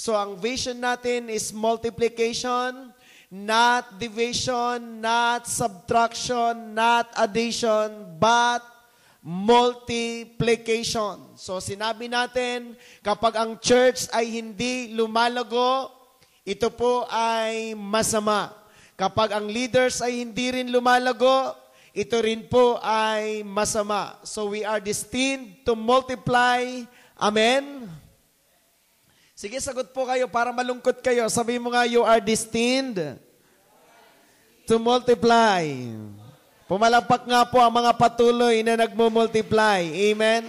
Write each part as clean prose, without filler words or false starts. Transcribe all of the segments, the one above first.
So ang vision natin is multiplication, not division, not subtraction, not addition, but multiplication. So sinabi natin, kapag ang church ay hindi lumalago, ito po ay masama. Kapag ang leaders ay hindi rin lumalago, ito rin po ay masama. So we are destined to multiply. Amen? Sige, sagot po kayo para malungkot kayo. Sabi mo nga, you are destined to multiply. Pumalakpak nga po ang mga patuloy na nagmumultiply. Amen?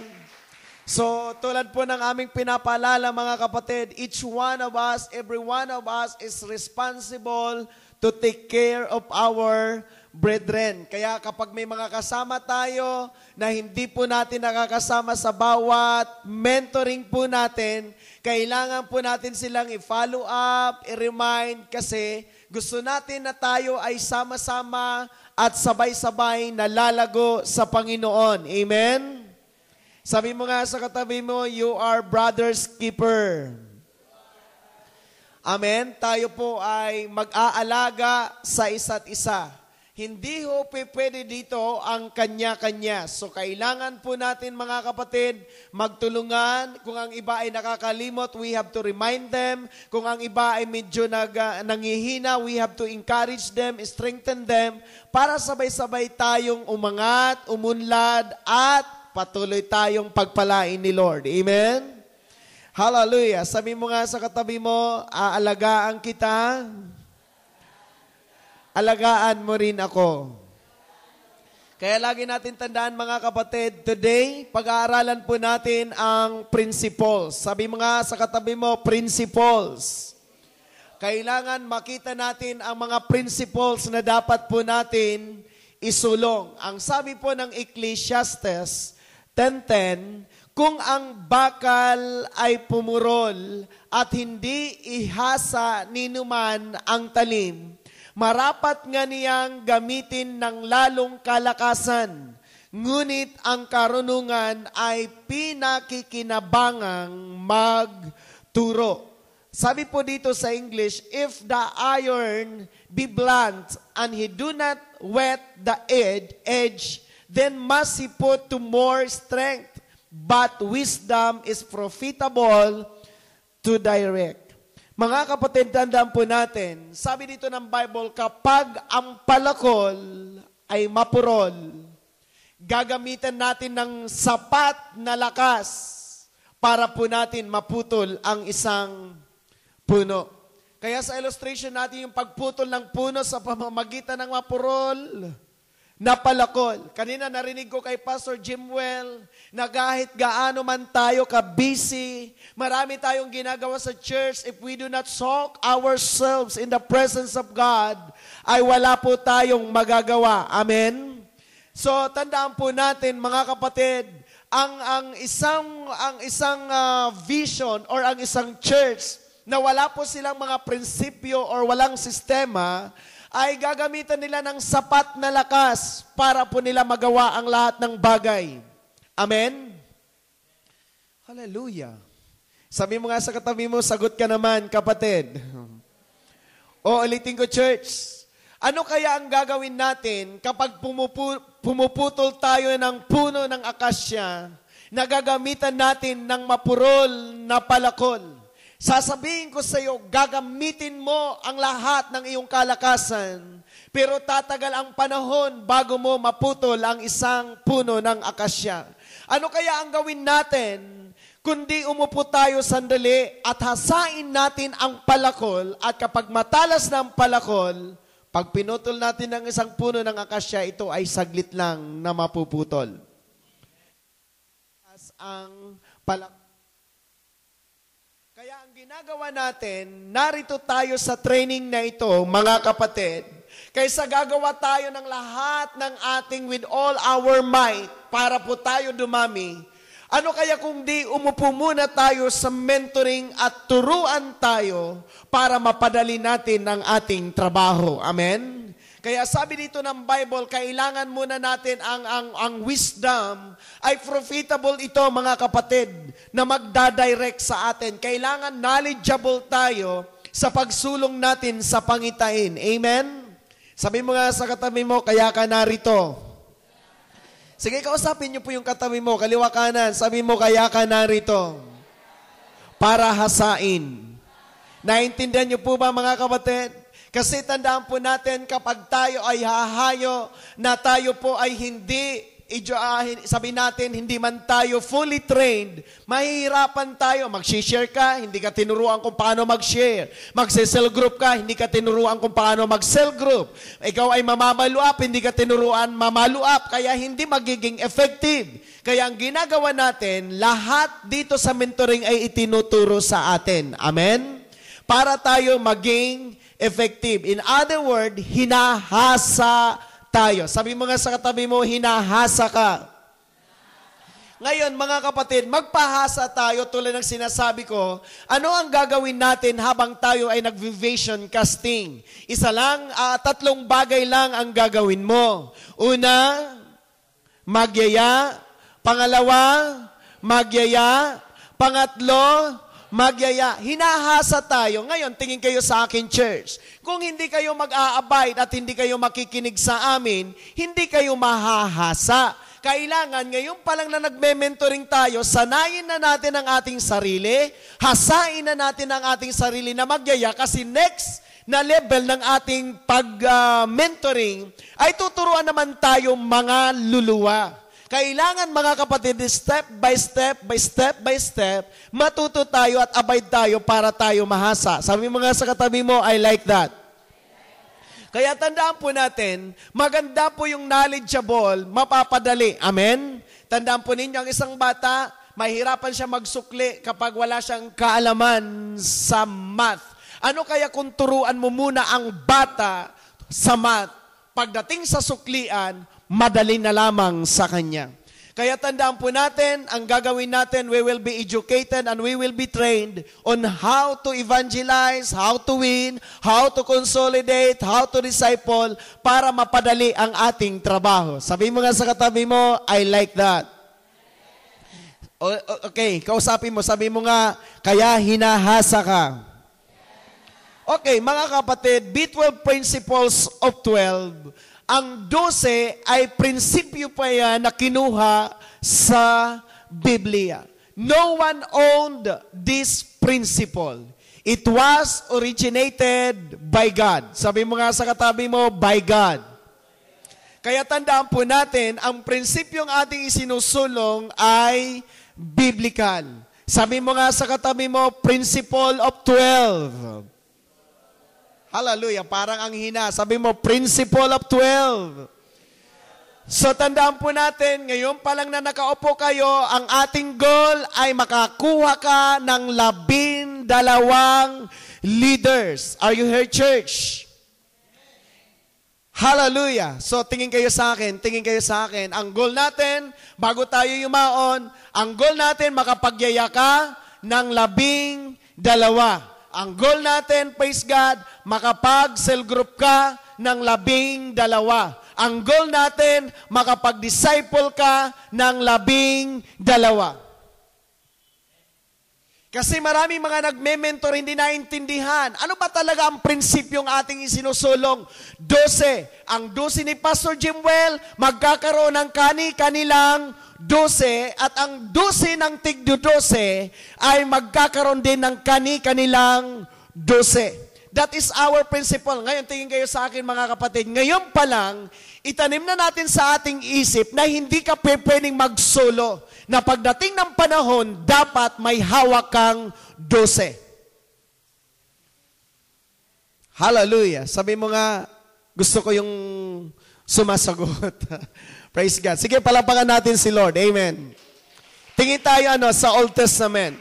So, tulad po ng aming pinapaalala mga kapatid, each one of us, every one of us is responsible to take care of our brethren. Kaya kapag may mga kasama tayo na hindi po natin nakakasama sa bawat mentoring po natin, kailangan po natin silang i-follow up, i-remind kasi gusto natin na tayo ay sama-sama at sabay-sabay nalalago sa Panginoon. Amen? Sabi mo nga sa katabi mo, you are brother's keeper. Amen? Tayo po ay mag-aalaga sa isa't isa. Hindi ho pwede dito ang kanya-kanya. So kailangan po natin mga kapatid magtulungan. Kung ang iba ay nakakalimot, we have to remind them. Kung ang iba ay medyo nangihina, we have to encourage them, strengthen them para sabay-sabay tayong umangat, umunlad at patuloy tayong pagpalain ni Lord. Amen? Hallelujah. Sabi mo nga sa katabi mo, aalagaan kita. Alagaan mo rin ako. Kaya lagi natin tandaan mga kapatid, today, pag-aaralan po natin ang principles. Sabi mo nga sa katabi mo, principles. Kailangan makita natin ang mga principles na dapat po natin isulong. Ang sabi po ng Ecclesiastes 10:10, kung ang bakal ay pumurol at hindi ihasa ninuman ang talim, marapat nga niyang gamitin ng lalong kalakasan, ngunit ang karunungan ay pinakikinabangang magturo. Sabi po dito sa English, if the iron be blunt and he do not whet the edge, then must he put to more strength. But wisdom is profitable to direct. Mga kapatid, tandaan po natin, sabi dito ng Bible, kapag ang palakol ay mapurol, gagamitan natin ng sapat na lakas para po natin maputol ang isang puno. Kaya sa illustration natin yung pagputol ng puno sa pamamagitan ng mapurol na palakol. Kanina narinig ko kay Pastor Jimwell na kahit gaano man tayo ka-busy, marami tayong ginagawa sa church, if we do not soak ourselves in the presence of God, ay wala po tayong magagawa. Amen? So, tandaan po natin mga kapatid, ang isang vision or ang isang church na wala po silang mga prinsipyo or walang sistema, ay gagamitan nila ng sapat na lakas para po nila magawa ang lahat ng bagay. Amen? Hallelujah. Sabi mo nga sa katabi mo, sagot ka naman, kapatid. O, ulitin ko, church. Ano kaya ang gagawin natin kapag pumuputol tayo ng puno ng akasya na gagamitan natin ng mapurol na palakol? Sasabihin ko sa iyo, gagamitin mo ang lahat ng iyong kalakasan, pero tatagal ang panahon bago mo maputol ang isang puno ng akasya. Ano kaya ang gawin natin, kundi umupo tayo sandali at hasain natin ang palakol, at kapag matalas na ang palakol, pag pinutol natin ang isang puno ng akasya, ito ay saglit lang na mapuputol. As ang palakol. Kaya ang ginagawa natin, narito tayo sa training na ito, mga kapatid, kaysa gagawa tayo ng lahat ng ating with all our might para po tayo dumami. Ano kaya kung di umupo muna tayo sa mentoring at turuan tayo para mapadali natin ang ating trabaho. Amen? Kaya sabi dito ng Bible, kailangan muna natin ang wisdom ay profitable ito mga kapatid na magdadirect sa atin. Kailangan knowledgeable tayo sa pagsulong natin sa pangitain. Amen? Sabi mo nga sa katabi mo, kaya ka narito. Sige, kausapin niyo po yung katabi mo, kaliwa kanan. Sabi mo, kaya ka narito. Para hasain. Naintindihan niyo po ba mga kapatid? Kasi tandaan po natin kapag tayo ay hahayo na tayo po ay hindi, sabi natin, hindi man tayo fully trained, mahihirapan tayo. Mag-share ka, hindi ka tinuruan kung paano mag-share. Mag-cell group ka, hindi ka tinuruan kung paano mag-cell group. Ikaw ay mamamaluap, hindi ka tinuruan mamaluap, kaya hindi magiging effective. Kaya ang ginagawa natin, lahat dito sa mentoring ay itinuturo sa atin. Amen? Para tayo maging effective. In other word, hinahasa tayo. Sabi mo nga sa katabi mo, hinahasa ka. Ngayon, mga kapatid, magpahasa tayo tulad ng sinasabi ko, ano ang gagawin natin habang tayo ay nag-vision casting? Isa lang, 3 bagay lang ang gagawin mo. Una, magyaya. Pangalawa, magyaya. Pangatlo, magyaya. Hinahasa tayo. Ngayon, tingin kayo sa akin, church. Kung hindi kayo mag-a-abide at hindi kayo makikinig sa amin, hindi kayo mahahasa. Kailangan, ngayon pa lang na nagme-mentoring tayo, sanayin na natin ang ating sarili, hasain na natin ang ating sarili na magyaya kasi next na level ng ating pag-mentoring ay tuturuan naman tayo mga luluwa. Kailangan mga kapatid, step by step, matuto tayo at abide tayo para tayo mahasa. Sabi mo nga sa katabi mo, I like that. Kaya tandaan po natin, maganda po yung knowledgeable, mapapadali. Amen? Tandaan po ninyo, ang isang bata, mahirapan siya magsukli kapag wala siyang kaalaman sa math. Ano kaya kung turuan mo muna ang bata sa math? Pagdating sa suklian, madali na lamang sa kanya. Kaya tandaan po natin, ang gagawin natin, we will be educated and we will be trained on how to evangelize, how to win, how to consolidate, how to disciple, para mapadali ang ating trabaho. Sabi mo nga sa katabi mo, I like that. Okay, kausapin mo, sabi mo nga, kaya hinahasa ka. Okay, mga kapatid, B12 principles of 12, ang 12 ay prinsipyo pa yan na kinuha sa Biblia. No one owned this principle. It was originated by God. Sabi mo nga sa katabi mo, by God. Kaya tandaan po natin, ang prinsipyong ating isinusulong ay biblical. Sabi mo nga sa katabi mo, principle of 12. Hallelujah, parang ang hina. Sabi mo, principle of 12. So tandaan po natin, ngayon pa lang na nakaupo kayo, ang ating goal ay makakuha ka ng 12 leaders. Are you here, church? Hallelujah. So tingin kayo sa akin, Ang goal natin, bago tayo yumaon, ang goal natin makapagyaya ka ng 12. Ang goal natin, praise God, makapag-cell group ka ng 12. Ang goal natin, makapag-disciple ka ng 12. Kasi maraming mga nagme-mentor hindi naintindihan. Ano ba talaga ang prinsipyong ating isinusulong? 12. Ang 12 ni Pastor Jimwell, magkakaroon ng kanilang 12 at ang 12 ng tig-12 ay magkakaroon din ng kanilang 12. That is our principle. Ngayon, tingin kayo sa akin mga kapatid. Ngayon pa lang, itanim na natin sa ating isip na hindi ka pwedeng mag-solo. Na pagdating ng panahon, dapat may hawak kang 12. Hallelujah. Sabi mo nga, gusto ko yung sumasagot. Praise God. Sige, palapakan natin si Lord. Amen. Tingin tayo sa Old Testament.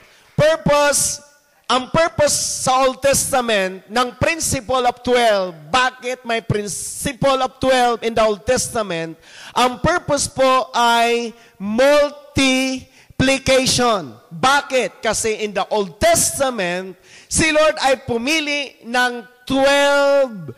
Ang purpose sa Old Testament ng principle of 12, bakit may principle of 12 in the Old Testament? Ang purpose po ay multiplication. Bakit? Kasi in the Old Testament, si Lord ay pumili ng 12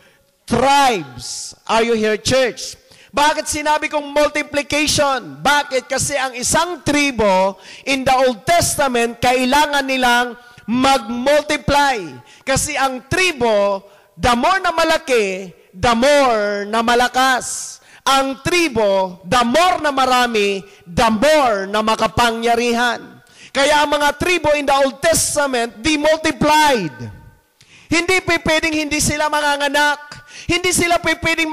tribes. Are you here, church? Bakit sinabi kong multiplication? Bakit? Kasi ang isang tribo in the Old Testament, kailangan nilang mag-multiply. Kasi ang tribo, the more na malaki, the more na malakas. Ang tribo, the more na marami, the more na makapangyarihan. Kaya ang mga tribo in the Old Testament, they multiplied. Hindi pwedeng hindi sila manganganak. Hindi sila pwedeng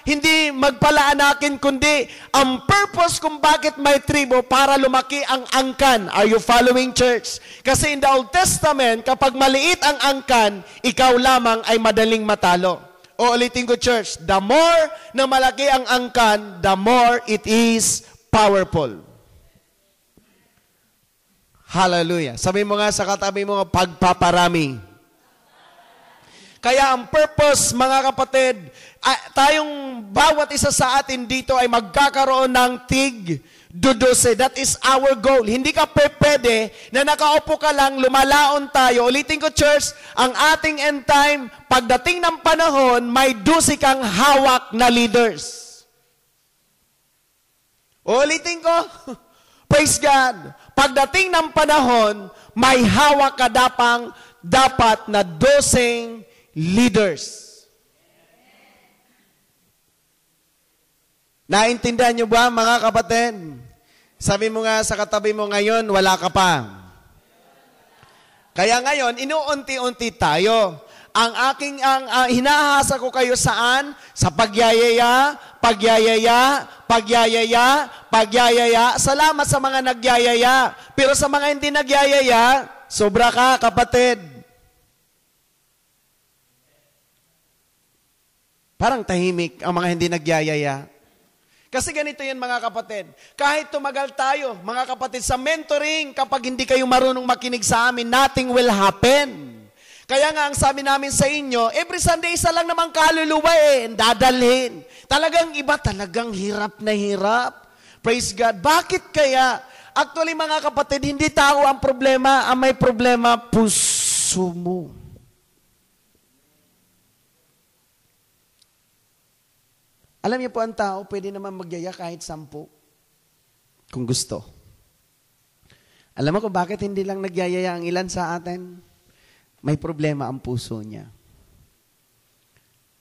hindi magpalaanakin, kundi ang purpose kung bakit may tribo para lumaki ang angkan. Are you following, church? Kasi in the Old Testament, kapag maliit ang angkan, ikaw lamang ay madaling matalo. O ulitin ko, church, the more na malaki ang angkan, the more it is powerful. Hallelujah. Sabi mo nga sa katabi mo, pagpaparami. Kaya ang purpose, mga kapatid, tayong bawat isa sa atin dito ay magkakaroon ng tig-12. That is our goal. Hindi ka pwede na nakaupo ka lang, lumalaon tayo. Ulitin ko, church, ang ating end time, pagdating ng panahon, may 12 kang hawak na leaders. Ulitin ko, praise God. Pagdating ng panahon, may hawak ka dapat na 12 leaders. Naintindihan nyo ba, mga kapatid? Sabi mo nga sa katabi mo ngayon, wala ka pa. Kaya ngayon, inuunti-unti tayo. Ang hinahasa ko kayo saan? Sa pagyayaya. Salamat sa mga nagyayaya. Pero sa mga hindi nagyayaya, sobra ka, kapatid. Parang tahimik ang mga hindi nagyayaya. Kasi ganito yun, mga kapatid. Kahit tumagal tayo, mga kapatid, sa mentoring, kapag hindi kayo marunong makinig sa amin, nothing will happen. Kaya nga, ang sabi namin sa inyo, every Sunday, isa lang naman kaluluwa dadalhin. Talagang iba, talagang hirap na hirap. Praise God. Bakit kaya? Actually, mga kapatid, hindi tao ang problema. Ang may problema, puso mo. Alam niyo po, ang tao, pwede naman magyaya kahit 10. Kung gusto. Alam mo kung bakit hindi lang nagyayaya ang ilan sa atin? May problema ang puso niya.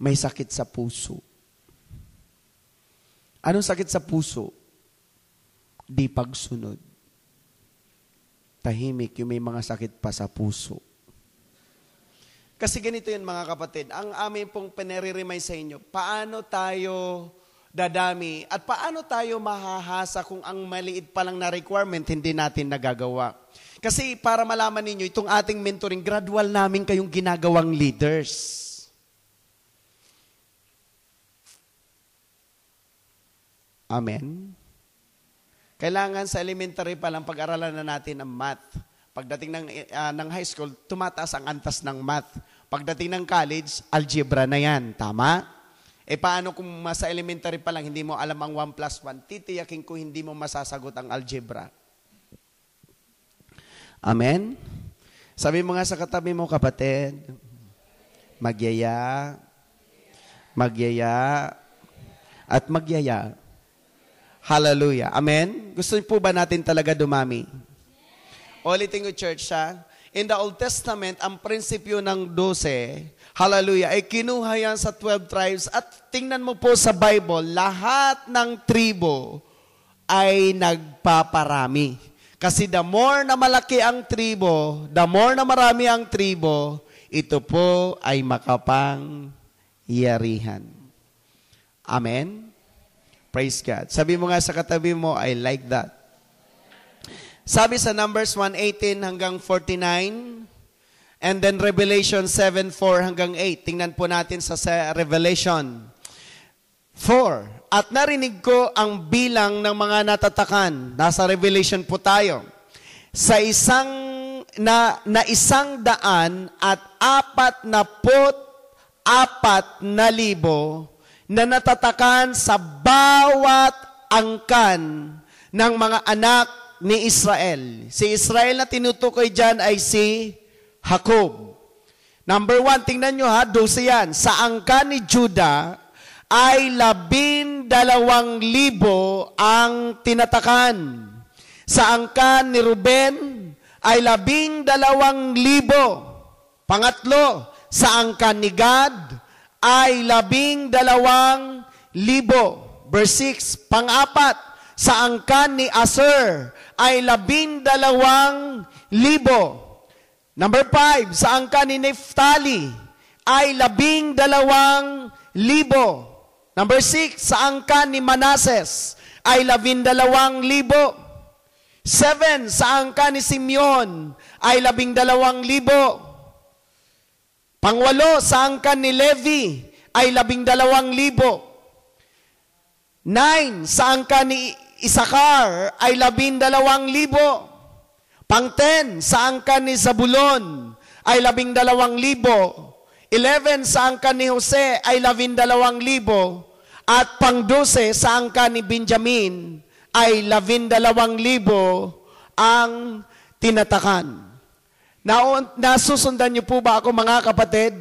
May sakit sa puso. Anong sakit sa puso? Di pagsunod. Tahimik yung may mga sakit pa sa puso. Kasi ganito yun, mga kapatid, ang amin pong pinare-remind sa inyo, paano tayo dadami at paano tayo mahahasa kung ang maliit pa lang na requirement hindi natin nagagawa. Kasi para malaman ninyo, itong ating mentoring, gradual namin kayong ginagawang leaders. Amen? Kailangan sa elementary pa lang pag-aralan na natin ang math. Pagdating ng high school, tumataas ang antas ng math. Pagdating ng college, algebra na yan. Tama? Paano kung sa elementary pa lang, hindi mo alam ang 1+1? Titiyakin ko hindi mo masasagot ang algebra. Amen? Sabi mo nga sa katabi mo, kapatid, magyaya, at magyaya. Hallelujah. Amen? Gusto po ba natin talaga dumami? Ulitin ko, church, ha? In the Old Testament, ang prinsipyo ng 12, hallelujah, ay kinuha yan sa 12 tribes. At tingnan mo po sa Bible, lahat ng tribo ay nagpaparami. Kasi the more na malaki ang tribo, the more na marami ang tribo, ito po ay makapangyarihan. Amen? Praise God. Sabi mo nga sa katabi mo, I like that. Sabi sa Numbers 1:18 hanggang 49, and then Revelation 7:4 hanggang 8. Tingnan po natin sa Revelation 4. At narinig ko ang bilang ng mga natatakan. Nasa Revelation po tayo. Sa 1,440,000 na natatakan sa bawat angkan ng mga anak ni Israel. Si Israel na tinutukoy dyan ay si Jacob. Number 1, tingnan nyo ha, 12 yan. Sa angkan ni Judah ay 12,000 ang tinatakan. Sa angkan ni Ruben ay 12,000. Pangatlo, sa angkan ni Gad ay 12,000. Verse 6, pang-apat, sa angkan ni Aser ay 12,000. Number 5, sa angkan ni Neftali ay 12,000. Number 6, sa angkan ni Manases ay 12,000. 7, sa angkan ni Simeon ay 12,000. Pangwalo, sa angkan ni Levi ay 12,000. 9, sa angkan ni Isakar ay 12,000. Pang-10, sa angkan ni Zabulon ay 12,000. 11, sa angkan ni Jose ay 12,000. At pang-12, sa angkan ni Benjamin ay 12,000 ang tinatakan. Nasusundan niyo po ba ako, mga kapatid?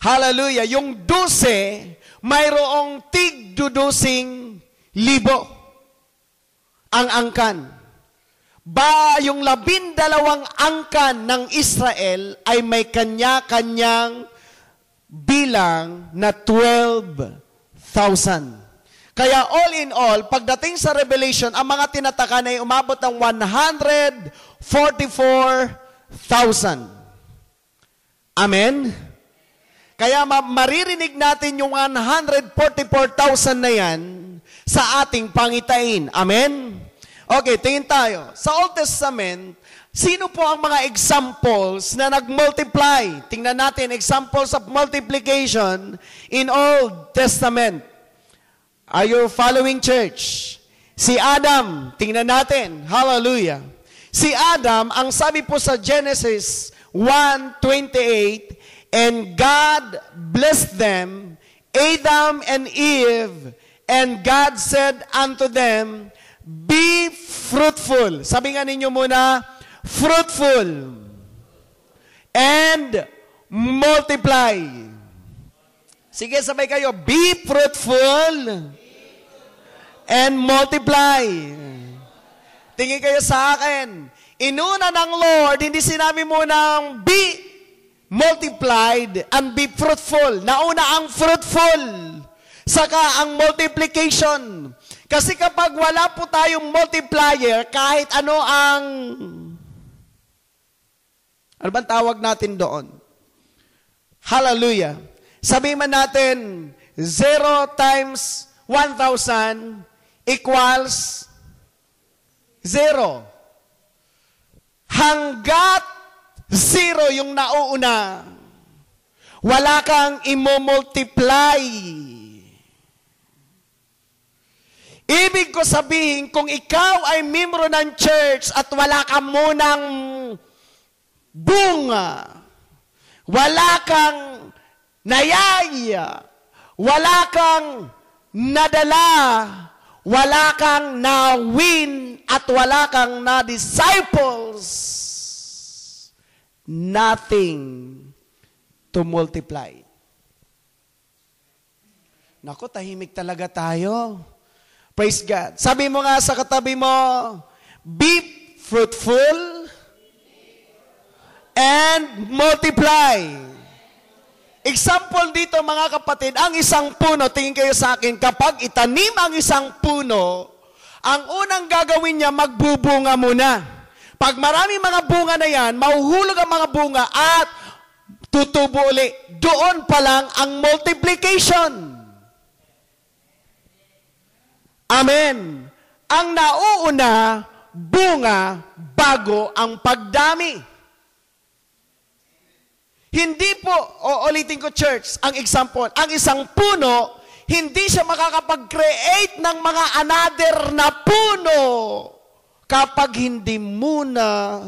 Hallelujah! Yung 12, mayroong tig-dudusing libo ang angkan. Yung 12 angkan ng Israel ay may kanya-kanyang bilang na 12,000. Kaya all in all, pagdating sa Revelation, ang mga tinatakan ay umabot ng 144,000. Amen? Kaya maririnig natin yung 144,000 na yan sa ating pangitain. Amen? Okay, tingin tayo. Sa Old Testament, sino po ang mga examples na nag-multiply? Tingnan natin, examples of multiplication in Old Testament. Are you following, church? Si Adam, tingnan natin. Hallelujah. Si Adam, ang sabi po sa Genesis 1:28, and God blessed them, Adam and Eve, and God said unto them, be fruitful. Sabi nga ninyo muna, fruitful. And multiply. Sige, sabay kayo. Be fruitful. And multiply. Tingin kayo sa akin. Inuna ng Lord, hindi sinabi mo ng be multiplied and be fruitful. Nauna ang fruitful. Saka ang multiplication. Kasi kapag wala po tayong multiplier, kahit ano bang tawag natin doon? Hallelujah. Sabihin man natin, 0 times 1,000 equals 0. Hanggat 0 yung nauuna, wala kang imomultiply. Ibig ko sabihin, kung ikaw ay membro ng church at wala ka munang bunga, wala kang nayaya, wala kang nadala, wala kang na-win, at wala kang na-disciples, nothing to multiply. Naku, tahimik talaga tayo. Praise God. Sabi mo nga sa katabi mo, be fruitful and multiply. Example dito, mga kapatid, ang isang puno, tingin kayo sa akin, kapag itanim ang isang puno, ang unang gagawin niya, magbubunga muna. Pag marami mga bunga na yan, mahuhulog ang mga bunga at tutubo uli. Doon pa lang ang multiplication. Amen. Ang nauuna, bunga, bago ang pagdami. Hindi po, ulitin ko, church, ang example, ang isang puno, hindi siya makakapag-create ng mga another na puno kapag hindi muna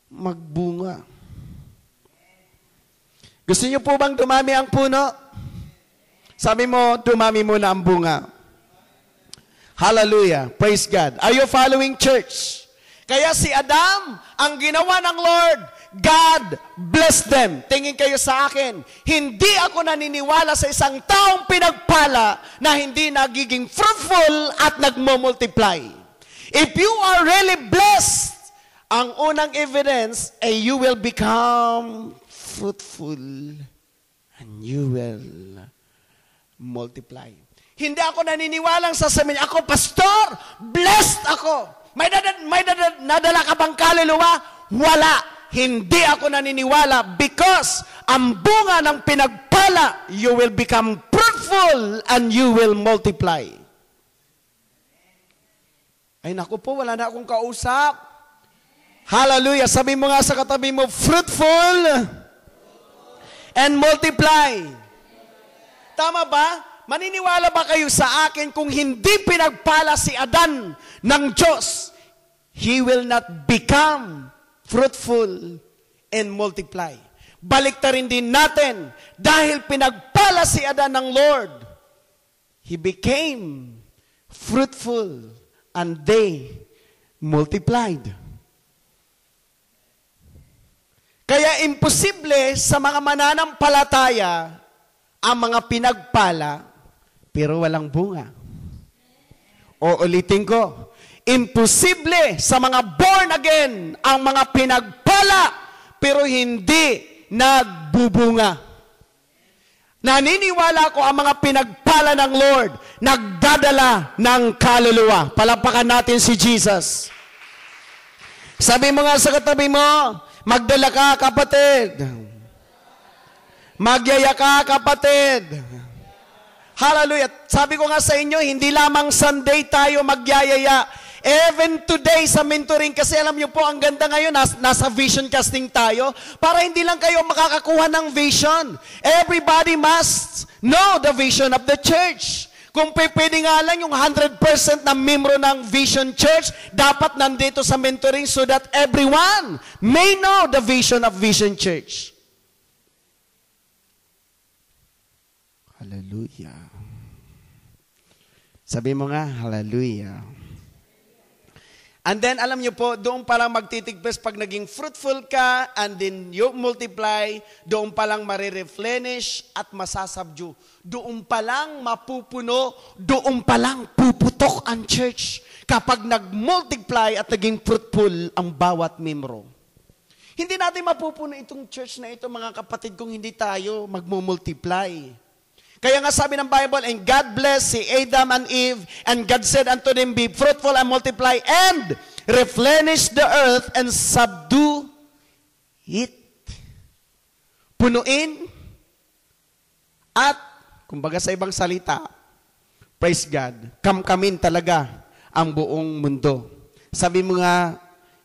magbunga. Gusto niyo po bang dumami ang puno? Sabi mo, dumami muna ang bunga. Hallelujah. Praise God. Are you following, church? Kaya si Adam, ang ginawa ng Lord, God bless them. Tingin kayo sa akin, hindi ako naniniwala sa isang taong pinagpala na hindi nagiging fruitful at nagmo-multiply. If you are really blessed, ang unang evidence ay you will become fruitful and you will multiply. Hindi ako naniniwalang sasabihin, ako pastor, blessed ako. May nadala ka bang kaluluwa? Wala. Hindi ako naniniwala because ang bunga ng pinagpala, you will become fruitful and you will multiply. Ay naku po, wala na akong kausap. Hallelujah. Sabi mo nga sa katabi mo, fruitful and multiply. Tama ba? Maniniwala ba kayo sa akin kung hindi pinagpala si Adan ng Diyos, he will not become fruitful and multiply. Baliktarin din natin, dahil pinagpala si Adan ng Lord, he became fruitful and they multiplied. Kaya imposible sa mga mananampalataya ang mga pinagpala pero walang bunga. O ulitin ko, imposible sa mga born again ang mga pinagpala pero hindi nagbubunga. Naniniwala ko ang mga pinagpala ng Lord nagdadala ng kaluluwa. Palapakan natin si Jesus. Sabi mo nga sa katabi mo, magdala ka kapatid. Magyaya ka kapatid. Hallelujah. Sabi ko nga sa inyo, hindi lamang Sunday tayo magyayaya. Even today sa mentoring, kasi alam niyo po, ang ganda ngayon, nasa vision casting tayo, para hindi lang kayo makakakuha ng vision. Everybody must know the vision of the church. Kung pwede nga lang yung 100% na membro ng Vision Church, dapat nandito sa mentoring so that everyone may know the vision of Vision Church. Hallelujah. Sabi mo nga, hallelujah. And then, alam niyo po, doon palang magtitigpes pag naging fruitful ka, and then you multiply, doon palang marireplenish at masasubdue. Doon palang mapupuno, doon palang puputok ang church kapag nag-multiply at naging fruitful ang bawat membro. Hindi natin mapupuno itong church na ito, mga kapatid, kung hindi tayo magmumultiply. Kaya nga sabi ng Bible, and God blessed si Adam and Eve, and God said unto them, be fruitful and multiply, and replenish the earth and subdue it. Punuin at, kumbaga sa ibang salita, praise God, kamkamin talaga ang buong mundo. Sabi mo nga,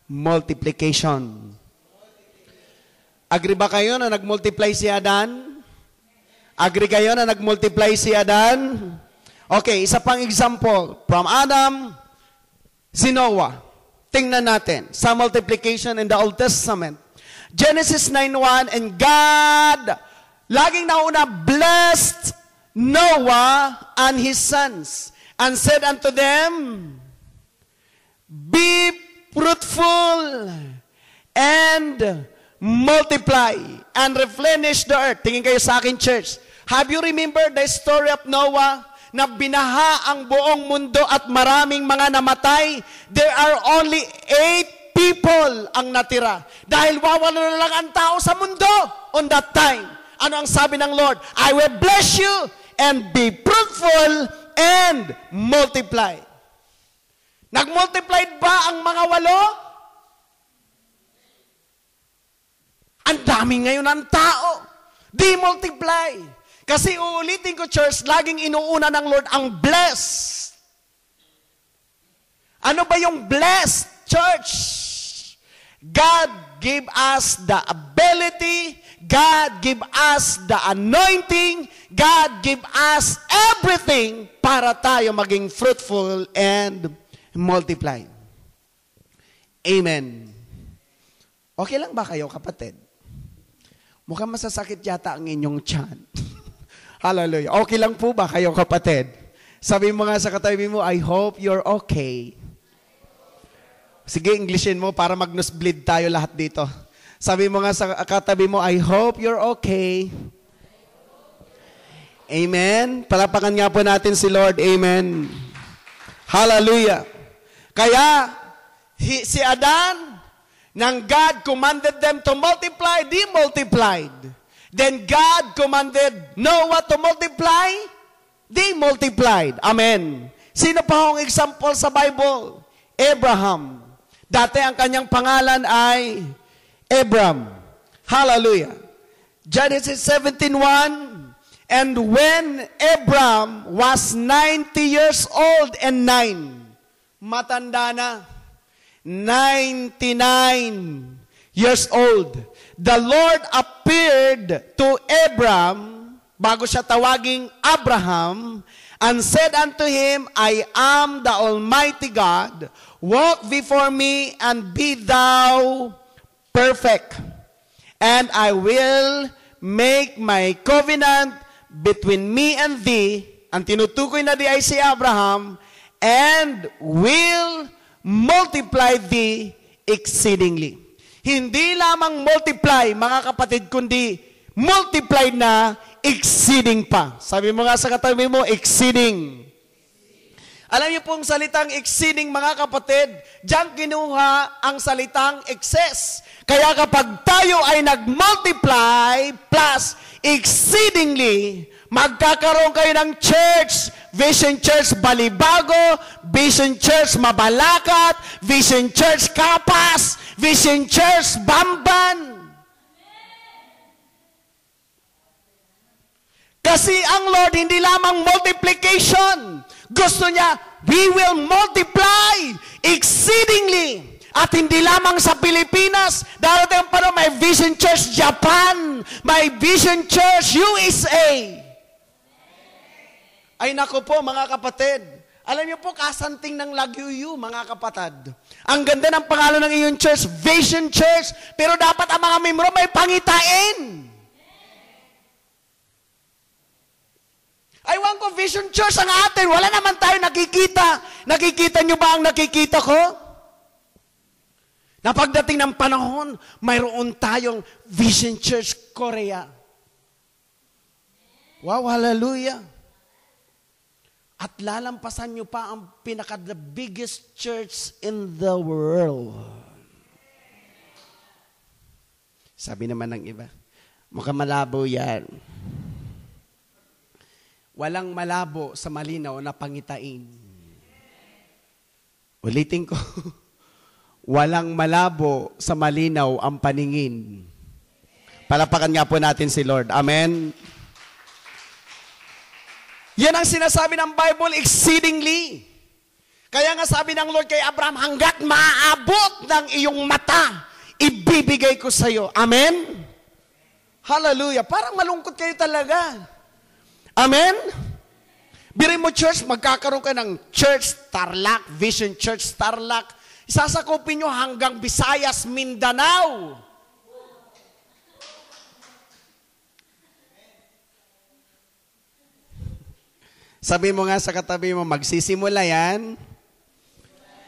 multiplication. Agree ba kayo na nag-multiply si Adan? Agree kayo na nag-multiply si Adan? Okay, isa pang example. From Adam, si Noah. Tingnan natin sa multiplication in the Old Testament. Genesis 9:1, and God, laging nauna, blessed Noah and his sons, and said unto them, be fruitful and multiply and replenish the earth. Tingin kayo sa akin, church. Have you remembered the story of Noah na binaha ang buong mundo at maraming mga namatay? There are only 8 people ang natira. Dahil wawala na lang ang tao sa mundo on that time. Ano ang sabi ng Lord? I will bless you and be fruitful and multiply. Nag-multiply ba ang mga 8? Ang dami ngayon ng tao. Di-multiply. Kasi uulitin ko, church, laging inuuna ng Lord ang blessed. Ano ba yung blessed, church? God give us the ability, God give us the anointing, God give us everything para tayo maging fruitful and multiply. Amen. Okay lang ba kayo, kapatid? Mukhang masasakit yata ang inyong tiyan. Hallelujah. Okay lang po ba kayo, kapatid? Sabi mo nga sa katabi mo, I hope you're okay. Sige, Englishin mo para mag-nosebleed tayo lahat dito. Sabi mo nga sa katabi mo, I hope you're okay. Amen. Palapakan nga po natin si Lord. Amen. Hallelujah. Kaya, si Adan, nang God commanded them to multiply, they multiplied. Then God commanded Noah to multiply, they multiplied. Amen. Sino pa ang example sa Bible? Abraham. Dati ang kanyang pangalan ay Abram. Hallelujah. Genesis 17:1. And when Abram was 90 years old and 9, matanda na, 99 years old, the Lord appeared to Abram, bago siya tawaging Abraham, and said unto him, I am the Almighty God, walk before me and be thou perfect, and I will make my covenant between me and thee, ang tinutukoy na di ay si Abraham, and will multiply thee exceedingly. Hindi lamang multiply, mga kapatid, kundi multiply na exceeding pa. Sabi mo nga sa katabi mo, exceeding. Alam niyo pong salitang exceeding, mga kapatid, diyan kinuha ang salitang excess. Kaya kapag tayo ay nag-multiply plus exceedingly, magkakaroon kayo ng church, Vision Church Balibago, Vision Church Mabalacat, Vision Church Kapas, Vision Church Bamban. Kasi ang Lord hindi lamang multiplication, gusto niya, we will multiply exceedingly. At hindi lamang sa Pilipinas, darating pa rin may Vision Church Japan, may Vision Church USA. Ay nako po, mga kapatid. Alam niyo po, kasanting ng Lagyuyu, mga kapatid. Ang ganda ng pangalan ng iyong church, Vision Church, pero dapat ang mga membro may pangitain. Ay, wang ko, Vision Church ang atin. Wala naman tayo nakikita. Nakikita niyo ba ang nakikita ko? Na pagdating ng panahon, mayroon tayong Vision Church Korea. Wow, hallelujah. At lalampasan niyo pa ang the biggest church in the world. Sabi naman ng iba, mukhang malabo yan. Walang malabo sa malinaw na pangitain. Ulitin ko. Walang malabo sa malinaw ang paningin. Palapakan nga po natin si Lord. Amen. Yan ang sinasabi ng Bible, exceedingly. Kaya nga sabi ng Lord kay Abraham, hanggat maaabot ng iyong mata, ibibigay ko sa iyo. Amen? Hallelujah. Parang malungkot kayo talaga. Amen? Birin mo church, magkakaroon ka ng Church Tarlac, Vision Church Tarlac. Isasakupin nyo hanggang Visayas, Mindanao. Sabi mo nga sa katabi mo, magsisimula yan.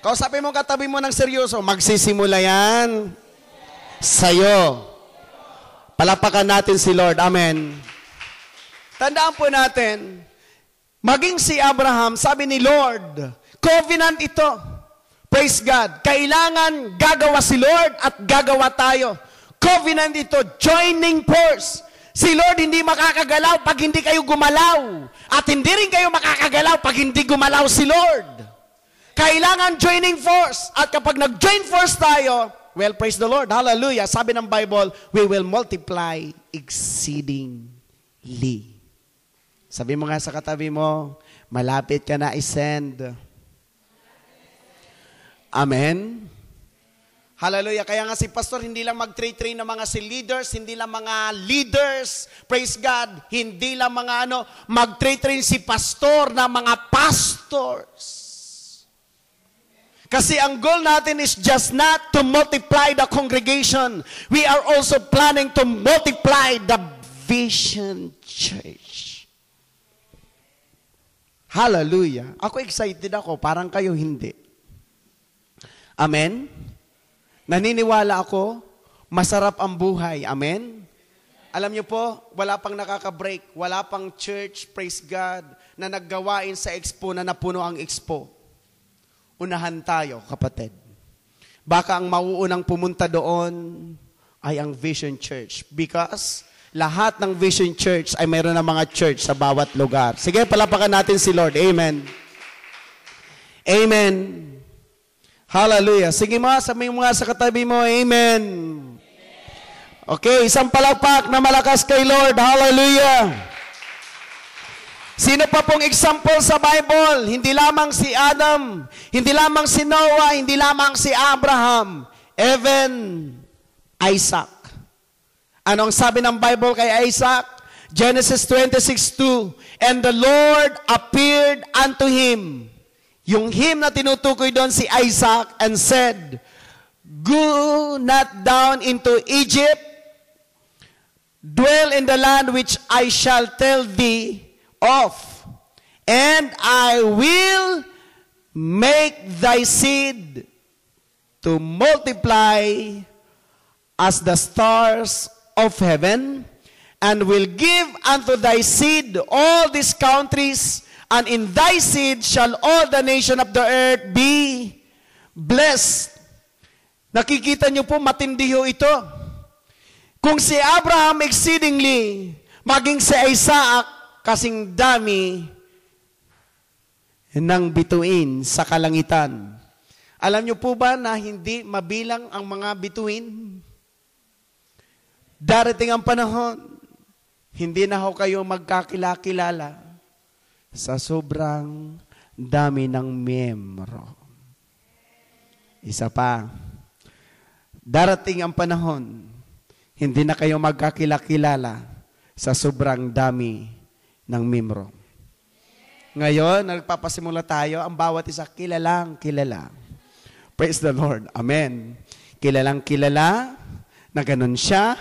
Kausapin mo katabi mo ng seryoso, magsisimula yan sa'yo. Palapakan natin si Lord. Amen. Tandaan po natin, maging si Abraham, sabi ni Lord, covenant ito. Praise God. Kailangan gagawa si Lord at gagawa tayo. Covenant ito, joining force. Si Lord hindi makakagalaw pag hindi kayo gumalaw. At hindi rin kayo makakagalaw pag hindi gumalaw si Lord. Kailangan joining force. At kapag nag-join force tayo, well, praise the Lord. Hallelujah. Sabi ng Bible, we will multiply exceedingly. Sabi mo nga sa katabi mo, malapit ka na i-send. Amen? Hallelujah. Kaya nga si pastor, hindi lang mag-train ng mga leaders, hindi lang mga leaders, praise God, hindi lang mga mag-train si pastor na mga pastors. Kasi ang goal natin is just not to multiply the congregation. We are also planning to multiply the Vision Church. Hallelujah. Ako excited ako, parang kayo hindi. Amen? Naniniwala ako, Masarap ang buhay. Amen? Alam niyo po, wala pang nakaka-break, wala pang church, praise God, na naggawain sa expo na napuno ang expo. Unahan tayo, kapatid. Baka ang mauunang pumunta doon ay ang Vision Church. Because lahat ng Vision Church ay mayroon ng mga church sa bawat lugar. Sige, palapakan natin si Lord. Amen. Amen. Hallelujah. Sige mga, sabihin mo nga sa katabi mo, Amen. Okay, isang palakpak na malakas kay Lord. Hallelujah. Sino pa pong example sa Bible? Hindi lamang si Adam, hindi lamang si Noah, hindi lamang si Abraham, even Isaac. Anong sabi ng Bible kay Isaac? Genesis 26:2, and the Lord appeared unto him. Yung him na tinutukoy doon si Isaac and said, go not down into Egypt, dwell in the land which I shall tell thee of, and I will make thy seed to multiply as the stars of heaven, and will give unto thy seed all these countries, and in thy seed shall all the nation of the earth be blessed. Nakikita niyo po, matindi ho ito. Kung si Abraham exceedingly, maging si Isaac, kasing dami ng bituin sa kalangitan. Alam niyo po ba na hindi mabilang ang mga bituin? Darating ang panahon, hindi na ho kayo magkakilala sa sobrang dami ng miyembro. Isa pa, darating ang panahon, hindi na kayo magkakilala sa sobrang dami ng miyembro. Ngayon, nagpapasimula tayo, ang bawat isa kilalang kilala. Praise the Lord. Amen. Kilalang kilala na ganun siya,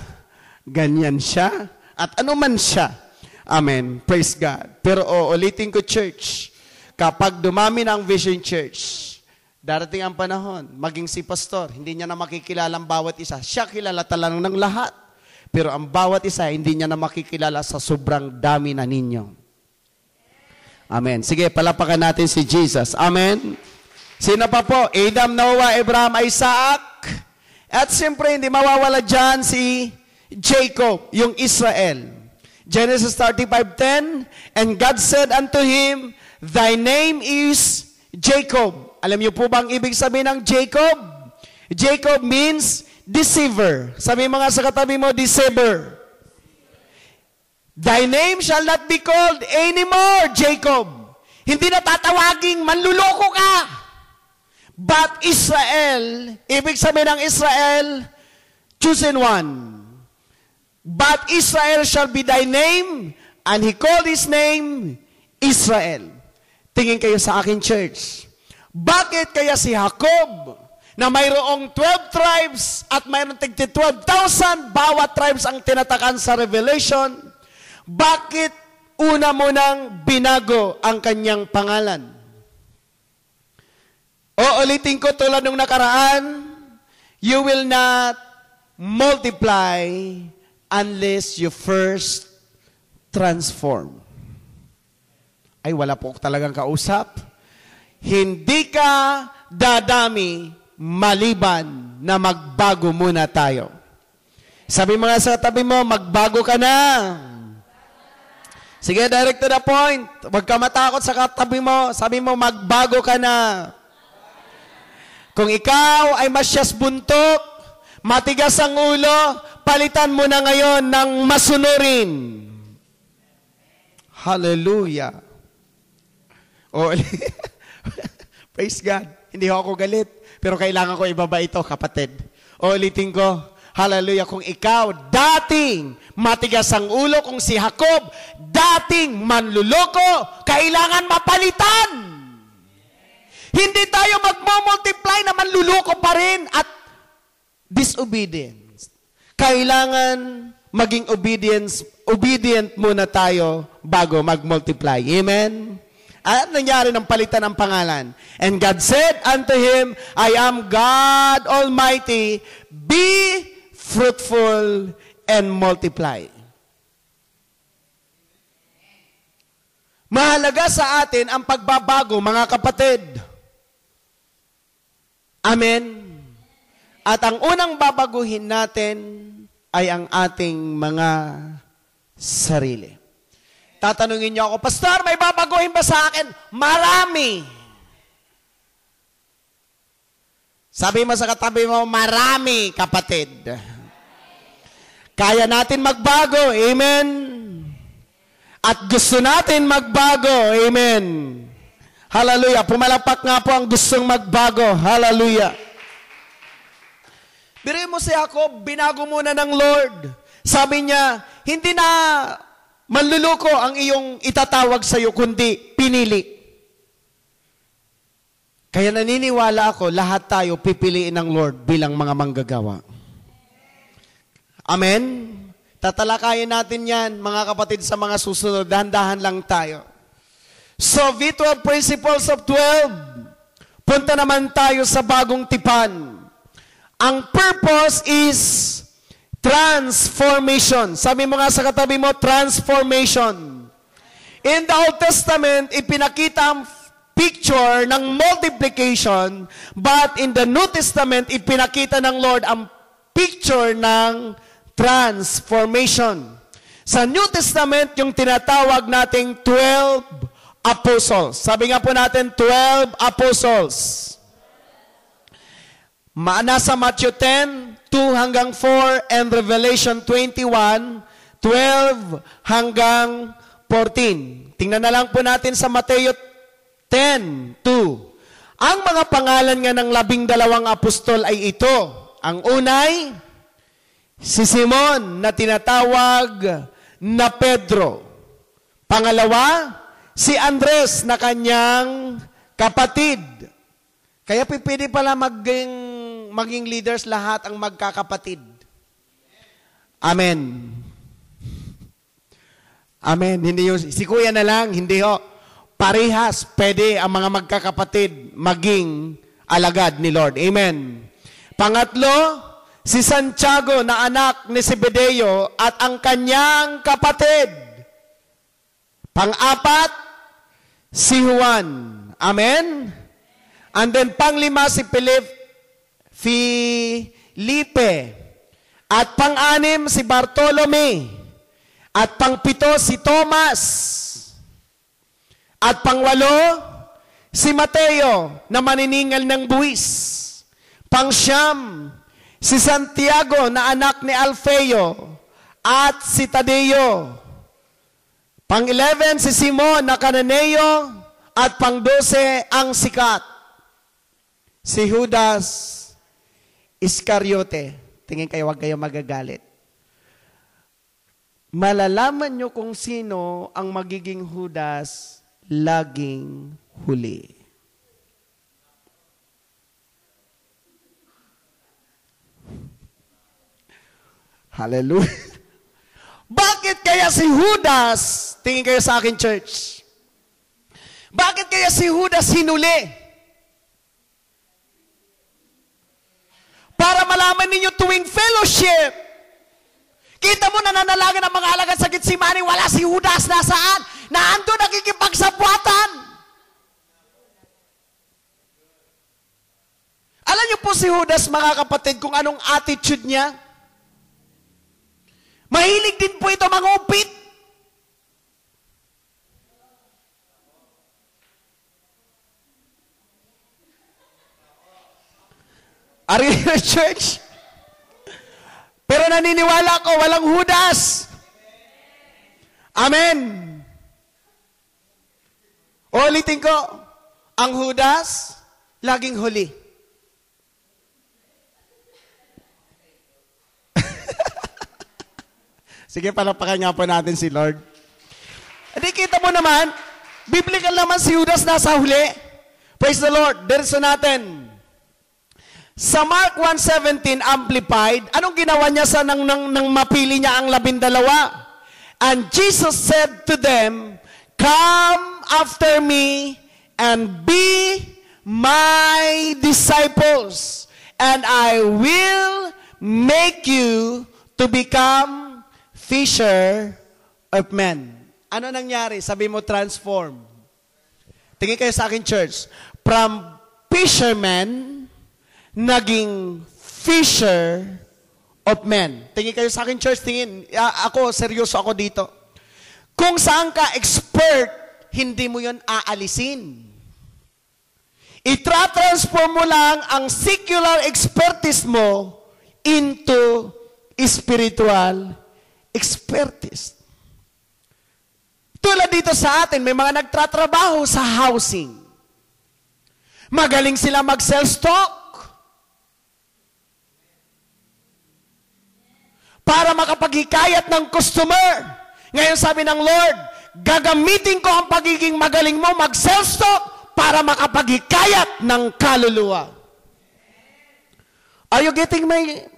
ganyan siya, at anuman siya. Amen. Praise God. Pero ulitin ko, church, kapag dumami na ang Vision Church, darating ang panahon, maging si pastor, hindi niya na makikilala ang bawat isa. Siya kilala talaga ng lahat. Pero ang bawat isa, hindi niya na makikilala sa sobrang dami na ninyo. Amen. Sige, palapakan natin si Jesus. Amen. Sino pa po? Adam, Noah, Abraham, Isaac. At siyempre, hindi mawawala dyan si Jacob, yung Israel. Genesis 35:10, and God said unto him, thy name is Jacob. Alam niyo po bang ibig sabihin ng Jacob? Jacob means deceiver. Sabi mga sa katabi mo, deceiver. Thy name shall not be called anymore, Jacob. Hindi na tatawaging manluloko ka. But Israel, ibig sabihin ng Israel, chosen one. But Israel shall be thy name, and he called his name Israel. Tingin kayo sa akin, church. Bakit kaya si Jacob, na mayroong 12 tribes at mayroong 12,000, bawat tribes ang tinatakan sa Revelation, bakit una mo nang binago ang kanyang pangalan? O ulitin ko tulad nung nakaraan, you will not multiply unless you first transform. Ay, wala po talagang kausap. Hindi ka dadami maliban na magbago muna tayo. Sabi mga sa tabi mo, magbago ka na. Sige, direct to the point. Huwag ka matakot sa katabi mo. Sabi mo, magbago ka na. Kung ikaw ay masyas buntok, matigas ang ulo, palitan mo na ngayon ng masunurin. Hallelujah. Oh, praise God. Hindi ako galit, pero kailangan ko ibaba ito, kapatid. O ulitin ko, hallelujah. Kung ikaw dating matigas ang ulo, kung si Jacob dating manluloko, kailangan mapalitan. Hindi tayo magmumultiply na manluloko pa rin at disobedience. Kailangan maging obedient muna tayo bago mag-multiply. Amen? At nangyari ng palitan ng pangalan. And God said unto him, I am God Almighty, be fruitful, and multiply. Mahalaga sa atin ang pagbabago, mga kapatid. Amen. At ang unang babaguhin natin ay ang ating mga sarili. Tatanungin niyo ako, Pastor, may babaguhin ba sa akin? Marami. Sabi mo sa katabi mo, marami, kapatid. Kaya natin magbago, amen. At gusto natin magbago, amen. Hallelujah. Pumalapak nga po ang gustong magbago. Hallelujah. Biro mo si Jacob, binago muna ng Lord. Sabi niya, hindi na manluluko ang iyong itatawag sa iyo, kundi pinili. Kaya naniniwala ako, lahat tayo pipiliin ng Lord bilang mga manggagawa. Amen? Tatalakayin natin yan, mga kapatid, sa mga susunod. Dahan-dahan lang tayo. So, V12 Principles of 12. Punta naman tayo sa bagong tipan. Ang purpose is transformation. Sabi mo nga sa katabi mo, transformation. In the Old Testament, ipinakita ang picture ng multiplication, but in the New Testament, ipinakita ng Lord ang picture ng transformation. Sa New Testament, yung tinatawag nating 12 apostles. Sabi nga po natin, 12 apostles. Nasa Matthew 10, 2 hanggang 4, and Revelation 21, 12 hanggang 14. Tingnan na lang po natin sa Mateo 10, 2. Ang mga pangalan nga ng 12 apostol ay ito. Ang unay, si Simon na tinatawag na Pedro. Pangalawa, si Andres na kanyang kapatid. Kaya pipili pala maging leaders lahat ang magkakapatid. Amen. Amen. Hindi yung, si kuya na lang, hindi ho. Parehas, pwede ang mga magkakapatid maging alagad ni Lord. Amen. Pangatlo, si Santiago na anak ni Zebedeo at ang kanyang kapatid. Pang-apat, si Juan. Amen? And then panglima, si Felipe. At pang-anim, si Bartolome. At pang-pito, si Thomas. At pang-walo, si Mateo na maniningal ng buwis. Pang-siyam, si Santiago na anak ni Alfeo at si Tadeo. Pang-11, si Simon na Cananeo at pang-12 ang sikat, si Judas Iscariote. Tingin kayo, wag kayo magagalit. Malalaman nyo kung sino ang magiging Judas laging huli. Hallelujah. Bakit kaya si Judas, tingin kayo sa akin, church, bakit kaya si Judas hinuli? Para malaman ninyo tuwing fellowship, kita mo nananalagan ang mga alagad sa Getsemani, wala si Judas, nasaan? Naando nakikipagsapwatan. Alam niyo po si Judas, mga kapatid, kung anong attitude niya? Mahilig din po ito mangupit. Are you in church? Pero naniniwala ko, walang Judas. Amen. Ulitin ko, ang Judas, laging huli. Sige, palapakan nga po natin si Lord. Hindi, kita mo naman, biblical naman si Judas nasa huli. Praise the Lord. Derso natin. Sa Mark 1:17 Amplified, anong ginawa niya sa nang mapili niya ang 12? And Jesus said to them, "Come after me and be my disciples, and I will make you to become fisher of men. Ano nangyari? Sabi mo, transform. Tingin kayo sa akin, church. From fisherman, naging fisher of men. Tingin kayo sa akin, church. Tingin. Ako, seryoso ako dito. Kung saan ka expert, hindi mo yon aalisin. Itra-transform mo lang ang secular expertise mo into spiritual expertise. Tulad dito sa atin, may mga nagtatrabaho sa housing. Magaling sila mag-sell stock. Para makapaghikayat ng customer. Ngayon sabi ng Lord, gagamitin ko ang pagiging magaling mo mag-sell stock para makapaghikayat ng kaluluwa. Are you getting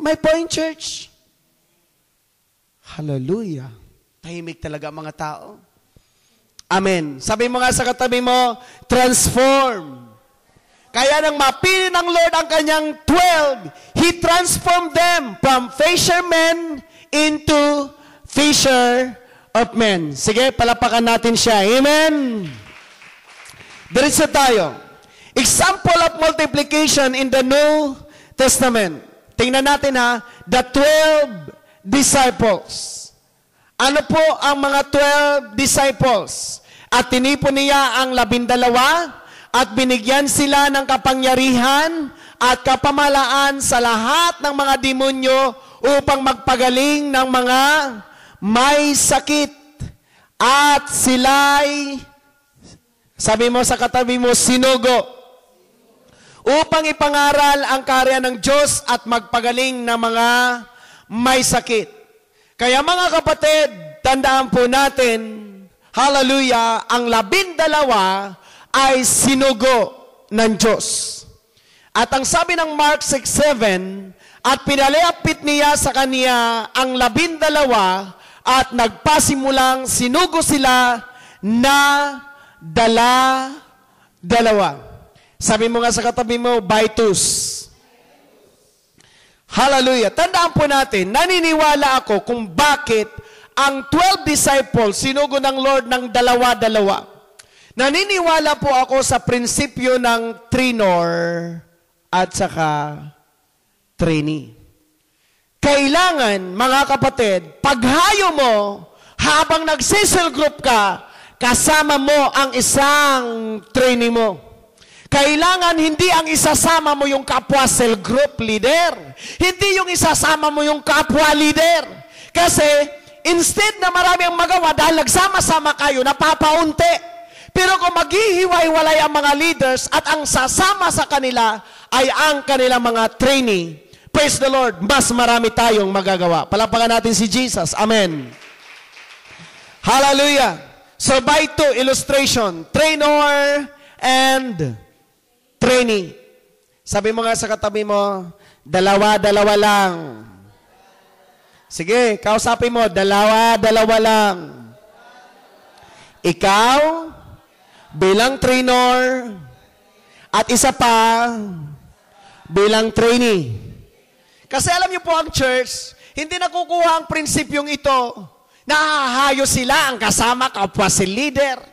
my point, church? Hallelujah. Tahimik talaga ang mga tao. Amen. Sabi mo nga sa katabi mo, transform. Kaya nang mapili ng Lord ang kanyang 12, He transformed them from fishermen into fisher of men. Sige, palapakan natin siya. Amen. Diretso tayo. Example of multiplication in the New Testament. Tingnan natin ha, the 12 disciples. Ano po ang mga 12 disciples? At tinipon niya ang 12 at binigyan sila ng kapangyarihan at kapamalaan sa lahat ng mga demonyo upang magpagaling ng mga may sakit. At sila'y, sabi mo sa katabi mo, sinugo. Upang ipangaral ang karya ng Diyos at magpagaling ng mga may sakit. Kaya mga kapatid, tandaan po natin, hallelujah, ang 12 ay sinugo ng Diyos. At ang sabi ng Mark 6:7, at pinalapit niya sa kaniya ang 12 at nagpasimulang sinugo sila na dala-dalawa. Sabi mo nga sa katabi mo, Vitus. Hallelujah. Tandaan po natin, naniniwala ako kung bakit ang 12 disciples sinugo ng Lord ng dalawa-dalawa. Naniniwala po ako sa prinsipyo ng trinor at saka trini. Kailangan, mga kapatid, paghayo mo, habang nagsisel group ka, kasama mo ang isang trini mo. Kailangan hindi ang isasama mo yung kapwa cell group leader. Hindi yung isasama mo yung kapwa leader. Kasi, instead na marami ang magawa, dahil nagsama-sama kayo, napapaunti. Pero kung maghihiwa-hiwalay ang mga leaders at ang sasama sa kanila ay ang kanilang mga trainee, praise the Lord, mas marami tayong magagawa. Palapakan natin si Jesus. Amen. Hallelujah. So by 2, illustration, trainer and trainee. Sabi mo nga sa katabi mo, dalawa-dalawa lang. Sige, kausapin mo, dalawa-dalawa lang. Ikaw, bilang trainer, at isa pa, bilang trainee. Kasi alam niyo po ang church, hindi nakukuha ang prinsipyong ito. Nahahayo sila ang kasama kapwa si leader.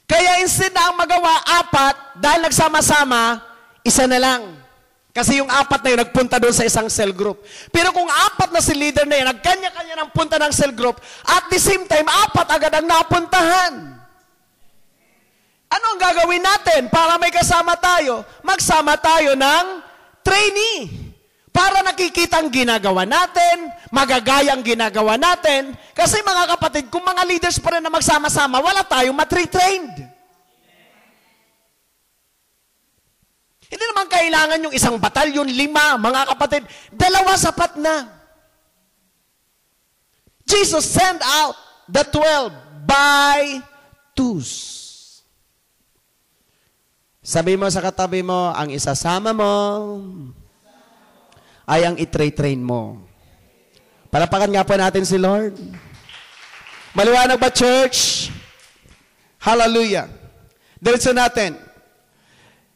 Kaya instead na ang magawa 4, dahil nagsama-sama, isa na lang. Kasi yung 4 na yun, nagpunta doon sa isang cell group. Pero kung 4 na si leader na yun, nagkanya-kanya ng punta ng cell group, at the same time, 4 agad ang napuntahan. Ano ang gagawin natin para may kasama tayo? Magsama tayo ng trainee. Para nakikita ang ginagawa natin, magagaya ang ginagawa natin. Kasi mga kapatid, kung mga leaders pa rin na magsama-sama, wala tayong matritrained. Hindi naman kailangan yung isang batalyon, 5, mga kapatid, 2 sapat na. Jesus sent out the 12 by 2s. Sabi mo sa katabi mo, ang isasama mo ay ang itrain mo. Palapakan nga po natin si Lord. Maliwanag ba, church? Hallelujah. Diretso natin.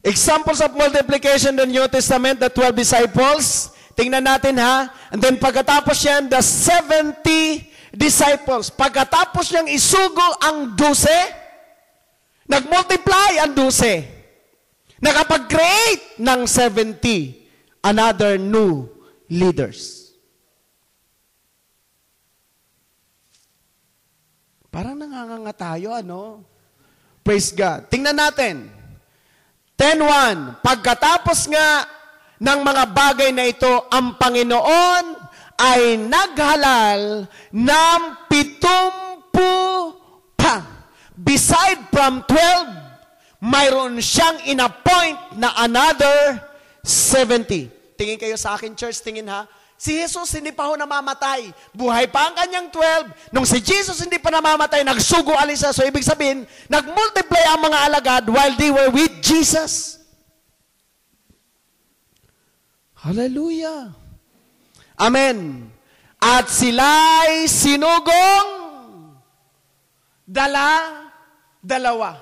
Examples of multiplication in the New Testament, the 12 disciples. Tingnan natin ha. And then pagkatapos yan, the 70 disciples. Pagkatapos niyang isugo ang 12, nag-multiply ang 12. Nakapag-create ng 70 another new leaders. Parang nanganganga tayo, ano? Praise God. Tingnan natin. 10:1. Pagkatapos nga ng mga bagay na ito, ang Panginoon ay naghalal ng 70 pa. Beside from 12, mayroon siyang inappoint na another 70. Tingin kayo sa akin, church, tingin ha. Si Jesus hindi pa ho namamatay. Buhay pa ang kanyang 12. Nung si Jesus hindi pa namamatay, nagsugo alisa. So ibig sabihin, nagmultiply ang mga alagad while they were with Jesus. Hallelujah. Amen. At sila'y sinugong dalawa.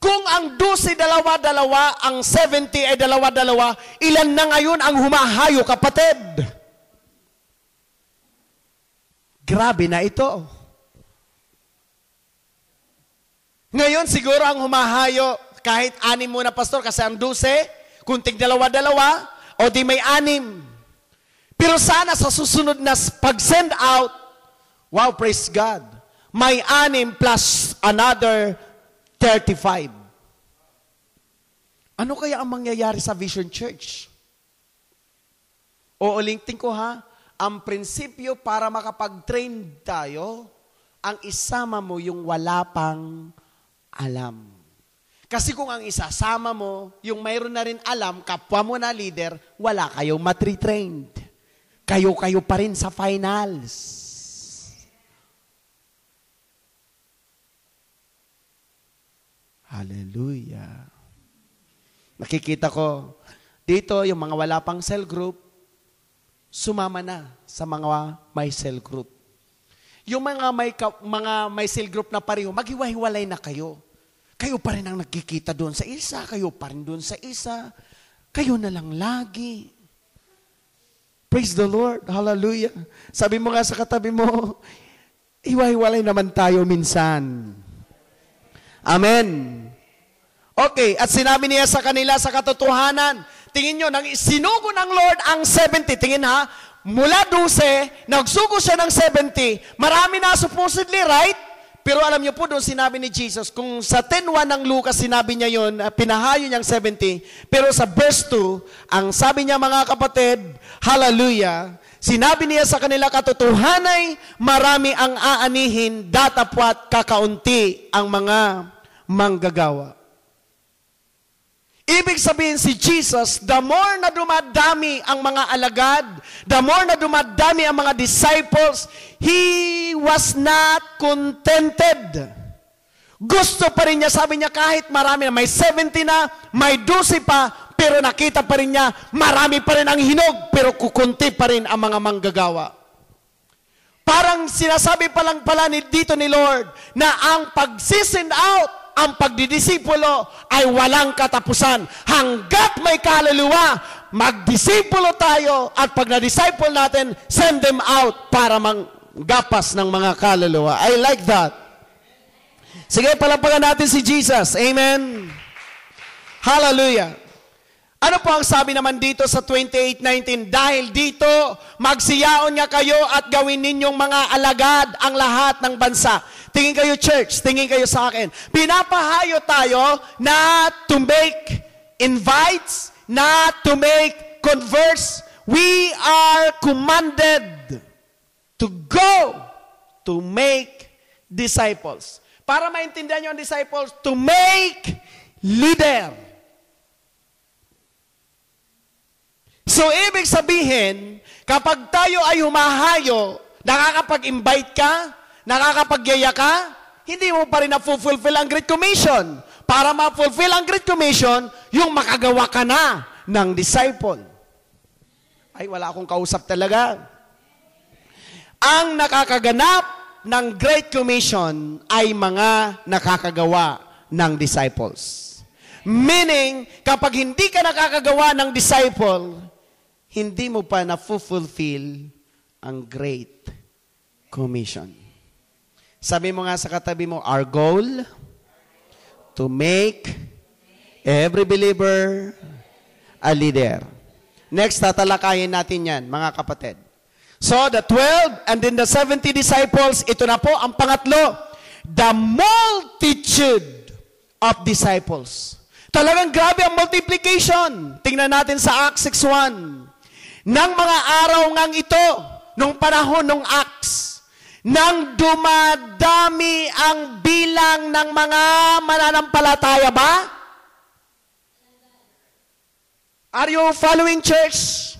Kung ang 12, dalawa, ang 70 ay dalawa, ilan na ngayon ang humahayo, kapatid? Grabe na ito. Ngayon, siguro ang humahayo, kahit 6 muna, pastor, kasi ang 12, kunting dalawa, o di may 6. Pero sana sa susunod na pag-send out, wow, praise God, may 6 plus another 35. Ano kaya ang mangyayari sa Vision Church? O ulitin ko ha, ang prinsipyo para makapag-train tayo, ang isama mo yung wala pang alam. Kasi kung ang isasama mo, yung mayroon na rin alam, kapwa mo na leader, wala kayong matri-trained. Kayo pa rin sa finals. Hallelujah. Nakikita ko, dito yung mga wala pang cell group, sumama na sa mga may cell group. Yung mga may cell group na pareho, maghiwa-hiwalay na kayo. Kayo pa rin ang nagkikita doon sa isa, kayo pa rin doon sa isa. Kayo na lang lagi. Praise the Lord. Hallelujah. Sabi mo nga sa katabi mo, hiwa-hiwalay naman tayo minsan. Amen. Okay, at sinabi niya sa kanila sa katotohanan, tingin nyo, nang sinugo ng Lord ang 70, tingin ha, mula 12, nagsugo siya ng 70, marami na supposedly, right? Pero alam nyo po doon sinabi ni Jesus, kung sa 10:1 ng Lucas sinabi niya yun, pinahayo niyang 70, pero sa verse 2, ang sabi niya mga kapatid, hallelujah, sinabi niya sa kanila katotohanay, marami ang aanihin, datapwat kakaunti ang mga manggagawa. Ibig sabihin si Jesus, the more na dumadami ang mga alagad, the more na dumadami ang mga disciples, He was not contented. Gusto pa rin niya, sabi niya kahit marami na, may 70 na, may 12 pa, pero nakita pa rin niya, marami pa rin ang hinog, pero kukunti pa rin ang mga manggagawa. Parang sinasabi pa lang pala dito ni Lord, na ang pag-send out, ang pagdidisipulo ay walang katapusan. Hanggat may kaluluwa, magdisipulo tayo at pag na-disciple natin, send them out para manggapas ng mga kaluluwa. I like that. Sige, palampagan natin si Jesus. Amen. Hallelujah. Ano po ang sabi naman dito sa 28:19? Dahil dito, magsiyaon nga kayo at gawin ninyong mga alagad ang lahat ng bansa. Tingin kayo, church, tingin kayo sa akin. Pinapahayo tayo na to make invites, not to make converts. We are commanded to go to make disciples. Para maintindihan nyo ang disciples, to make leader. So, ibig sabihin, kapag tayo ay humahayo, nakakapag-invite ka, nakakapagyaya ka, hindi mo pa rin na-fulfill ang Great Commission. Para ma-fulfill ang Great Commission, yung makagawa ka na ng disciple. Ay, wala akong kausap talaga. Ang nakakaganap ng Great Commission ay mga nakakagawa ng disciples. Meaning, kapag hindi ka nakakagawa ng disciple, hindi mo pa na-fulfill ang Great Commission. Sabi mo nga sa katabi mo, our goal, to make every believer a leader. Next, tatalakayin natin yan, mga kapatid. So, the 12 and then the 70 disciples, ito na po ang pangatlo, the multitude of disciples. Talagang grabe ang multiplication. Tingnan natin sa Acts 6:1. Nang mga araw ngang ito, nung panahon ng Acts, nang dumadami ang bilang ng mga mananampalataya ba? Are you following, church?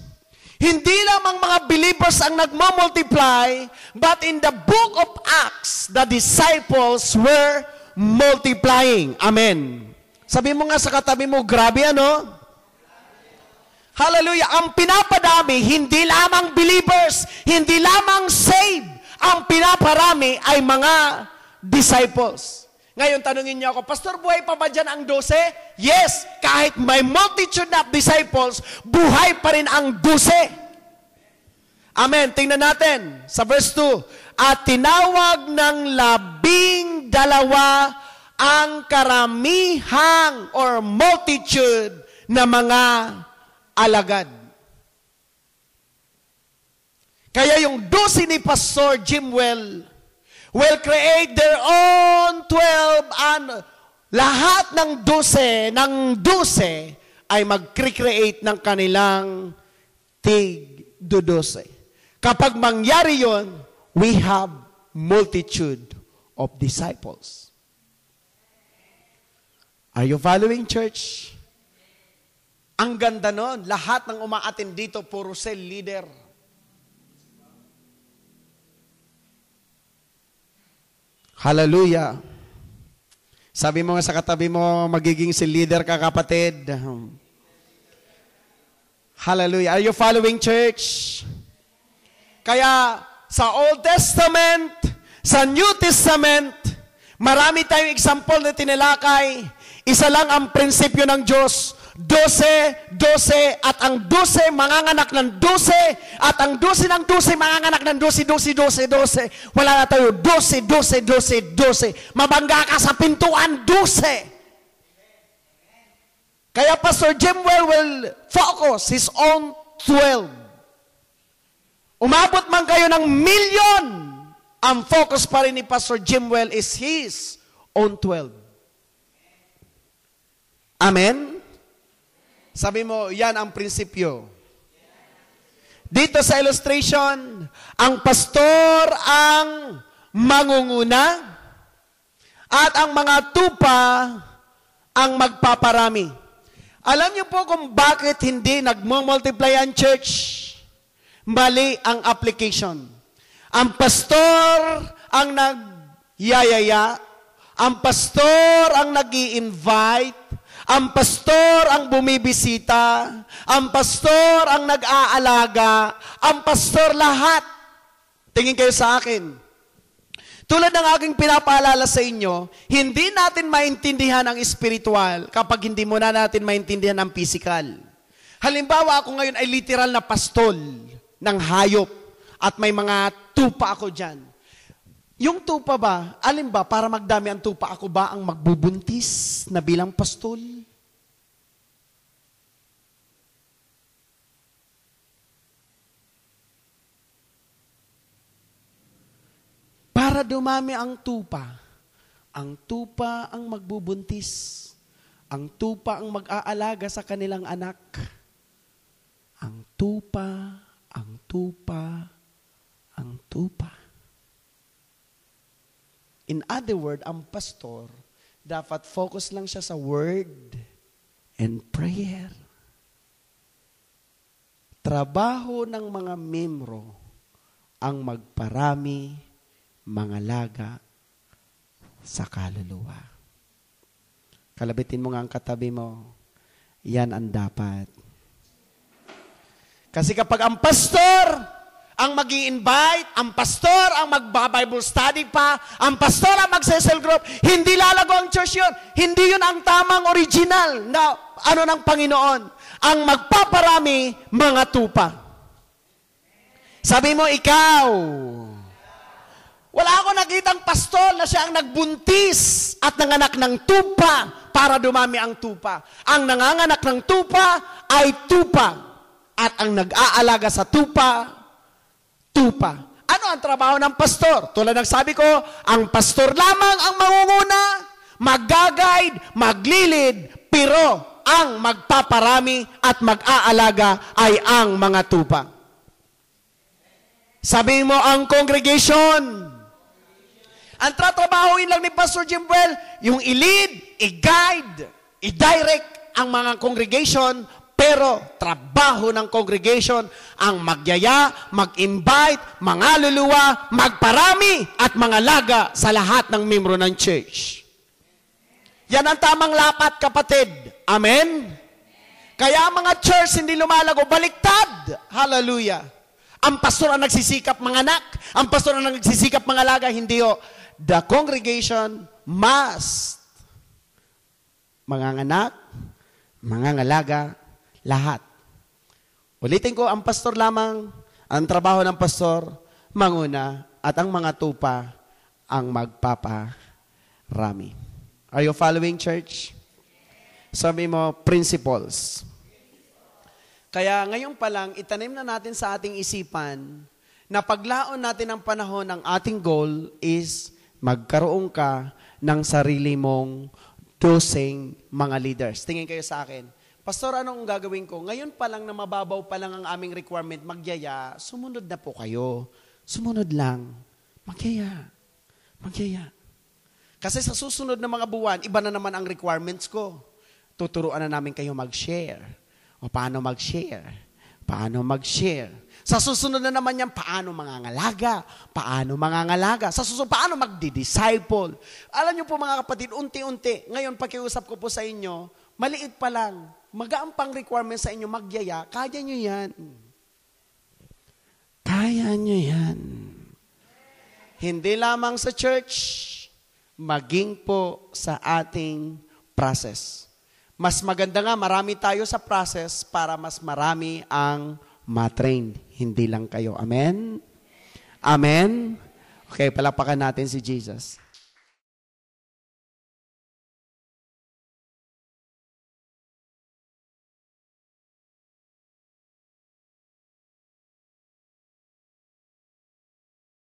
Hindi lamang mga believers ang nagmamultiply, but in the book of Acts, the disciples were multiplying. Amen. Sabi mo nga sa katabi mo, grabe ano? Hallelujah. Ang pinapadami, hindi lamang believers, hindi lamang saved. Ang pinaparami ay mga disciples. Ngayon, tanungin niyo ako, Pastor, buhay pa ba dyan ang 12? Yes, kahit may multitude of disciples, buhay pa rin ang 12. Amen. Tingnan natin sa verse 2. At tinawag ng 12 ang karamihang or multitude na mga alagad. Kaya yung 12 ni Pastor Jim will create their own 12 and lahat ng 12 ay mag-create ng kanilang tig-12. Kapag mangyari yon, we have multitude of disciples. Are you following, church? Ang ganda nun. Lahat ng umaattend dito, puro cell leader. Hallelujah. Sabi mo nga sa katabi mo, magiging cell leader ka, kapatid. Hallelujah. Are you following, church? Kaya sa Old Testament, sa New Testament, marami tayong example na tinilakay. Isa lang ang prinsipyo ng Diyos. 12, at ang 12 manganganak ng 12, at ang 12 ng 12 manganganak ng 12. Wala na tayo, 12. Mabangga ka sa pintuan, 12. Kaya Pastor Jim will focus his own 12. Umabot man kayo ng milyon, ang focus pa rin ni Pastor Jim is his own 12. Amen? Sabi mo, yan ang prinsipyo. Dito sa illustration, ang pastor ang mangunguna at ang mga tupa ang magpaparami. Alam niyo po kung bakit hindi nagmumultiply ang church? Mali ang application. Ang pastor ang nagyayaya, ang pastor ang nag-i-invite, ang pastor ang bumibisita, ang pastor ang nag-aalaga, ang pastor lahat. Tingin kayo sa akin. Tulad ng aking pinapaalala sa inyo, hindi natin maintindihan ang spiritual kapag hindi muna natin maintindihan ang physical. Halimbawa, ako ngayon ay literal na pastol ng hayop at may mga tupa ako dyan. Yung tupa ba, alin ba, para magdami ang tupa, ako ba ang magbubuntis na bilang pastol? Para dumami ang tupa ang magbubuntis, ang tupa ang mag-aalaga sa kanilang anak. Ang tupa. In other word, ang pastor, dapat focus lang siya sa word and prayer. Trabaho ng mga membro ang magparami, mangalaga sa kaluluwa. Kalabitin mo nga ang katabi mo, yan ang dapat. Kasi kapag ang pastor ang mag-i-invite, ang pastor ang magba-Bible study pa, ang pastor ang mag-cell group, hindi lalago ang church yun. Hindi yun ang tamang original na ng Panginoon. Ang magpaparami, mga tupa. Sabi mo, ikaw, wala ako nakitang pastor na siya ang nagbuntis at nanganak ng tupa para dumami ang tupa. Ang nanganganak ng tupa ay tupa. At ang nag-aalaga sa tupa, tupa. Ano ang trabaho ng pastor? Tulad ng sabi ko, ang pastor lamang ang mangunguna, mag-guide, maglilid, pero ang magpaparami at mag-aalaga ay ang mga tupa. Sabi mo ang congregation. Ang tatrabahuin lang ni Pastor Jimwell, yung i-lead, i-guide, i-direct ang mga congregation, pero trabaho ng congregation ang magyaya, mag-invite, mangaluluwa, magparami at mangalaga sa lahat ng membro ng church. Yan ang tamang lapat, kapatid. Amen? Kaya mga church hindi lumalago, baliktad. Hallelujah. Ang pastor ang nagsisikap manganak, ang pastor ang nagsisikap mangalaga, hindi o. The congregation must manganganak, mangangalaga, lahat. Ulitin ko, ang pastor lamang, ang trabaho ng pastor, manguna, at ang mga tupa, ang magpaparami. Are you following, church? Sabi mo, principles. Kaya ngayon pa lang, itanim na natin sa ating isipan na paglaon natin ang panahon, ang ating goal is magkaroon ka ng sarili mong dosing mga leaders. Tingin kayo sa akin. Pastor, anong gagawin ko? Ngayon pa lang na mababaw pa lang ang aming requirement, magyaya, sumunod na po kayo. Sumunod lang. Magyaya. Magyaya. Kasi sa susunod na mga buwan, iba na naman ang requirements ko. Tuturuan na namin kayo mag-share. O paano mag-share? Paano mag-share? Sa susunod na naman yan, paano mangangalaga? Paano mangangalaga? Sa susunod, paano magdi-disciple? Alam niyo po mga kapatid, unti-unti, ngayon pakiusap ko po sa inyo, maliit pa lang, mag-aampang requirement sa inyo, magyaya, kaya nyo yan. Kaya nyo yan. Hindi lamang sa church, maging po sa ating process. Mas maganda nga, marami tayo sa process para mas marami ang matrain. Hindi lang kayo. Amen? Amen? Okay, palapakan natin si Jesus.